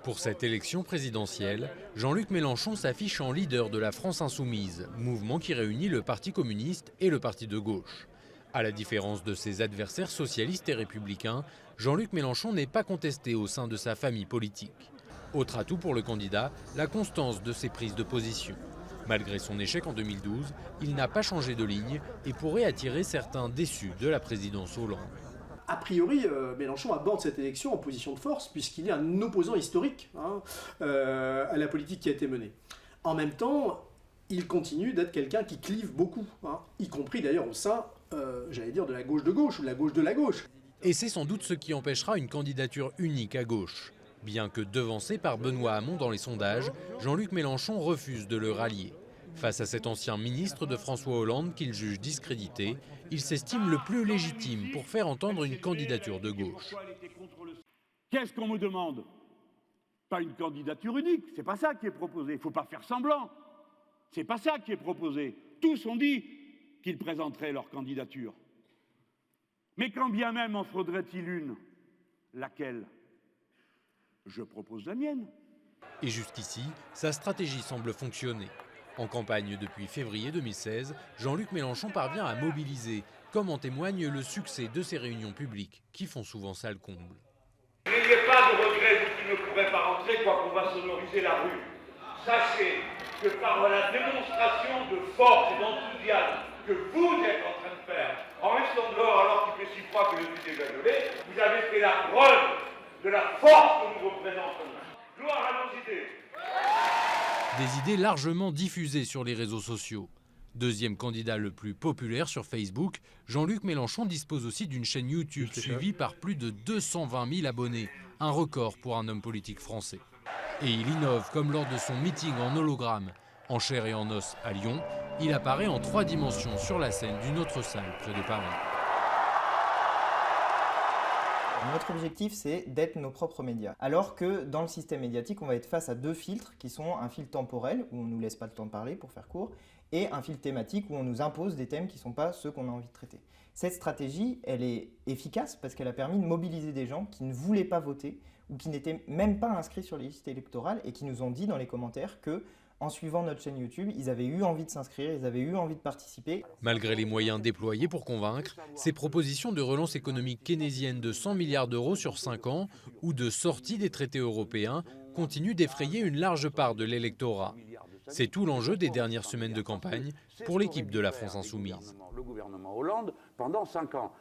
Pour cette élection présidentielle, Jean-Luc Mélenchon s'affiche en leader de la France Insoumise, mouvement qui réunit le Parti communiste et le Parti de gauche. À la différence de ses adversaires socialistes et républicains, Jean-Luc Mélenchon n'est pas contesté au sein de sa famille politique. Autre atout pour le candidat, la constance de ses prises de position. Malgré son échec en 2012, il n'a pas changé de ligne et pourrait attirer certains déçus de la présidence Hollande. A priori, Mélenchon aborde cette élection en position de force, puisqu'il est un opposant historique à la politique qui a été menée. En même temps, il continue d'être quelqu'un qui clive beaucoup, y compris d'ailleurs au sein, j'allais dire, de la gauche ou de la gauche de la gauche. Et c'est sans doute ce qui empêchera une candidature unique à gauche. Bien que devancé par Benoît Hamon dans les sondages, Jean-Luc Mélenchon refuse de le rallier. Face à cet ancien ministre de François Hollande qu'il juge discrédité, il s'estime le plus légitime pour faire entendre une candidature de gauche. Qu'est-ce qu'on me demande? Pas une candidature unique, c'est pas ça qui est proposé. Il ne faut pas faire semblant. C'est pas ça qui est proposé. Tous ont dit qu'ils présenteraient leur candidature. Mais quand bien même en faudrait-il une, laquelle? Je propose la mienne. Et jusqu'ici, sa stratégie semble fonctionner. En campagne depuis février 2016, Jean-Luc Mélenchon parvient à mobiliser, comme en témoigne le succès de ses réunions publiques, qui font souvent salle comble. N'ayez pas de regrets, vous qui ne pourrez pas rentrer, quoi qu'on va sonoriser la rue. Sachez que par la démonstration de force et d'enthousiasme que vous êtes en train de faire, en restant dehors alors qu'il fait si froid que le but est gelé, vous avez fait la preuve de la force que nous représentons. Gloire à nos idées. Des idées largement diffusées sur les réseaux sociaux. Deuxième candidat le plus populaire sur Facebook, Jean-Luc Mélenchon dispose aussi d'une chaîne YouTube suivie par plus de 220 000 abonnés, un record pour un homme politique français. Et il innove comme lors de son meeting en hologramme. En chair et en os à Lyon, il apparaît en 3 dimensions sur la scène d'une autre salle près de Paris. Notre objectif, c'est d'être nos propres médias. Alors que dans le système médiatique, on va être face à 2 filtres qui sont un filtre temporel, où on ne nous laisse pas le temps de parler pour faire court, et un filtre thématique où on nous impose des thèmes qui ne sont pas ceux qu'on a envie de traiter. Cette stratégie, elle est efficace parce qu'elle a permis de mobiliser des gens qui ne voulaient pas voter ou qui n'étaient même pas inscrits sur les listes électorales et qui nous ont dit dans les commentaires que en suivant notre chaîne YouTube, ils avaient eu envie de s'inscrire, ils avaient eu envie de participer. Malgré les moyens déployés pour convaincre, ces propositions de relance économique keynésienne de 100 milliards d'euros sur 5 ans ou de sortie des traités européens continuent d'effrayer une large part de l'électorat. C'est tout l'enjeu des dernières semaines de campagne pour l'équipe de la France Insoumise. Le gouvernement Hollande pendant 5 ans.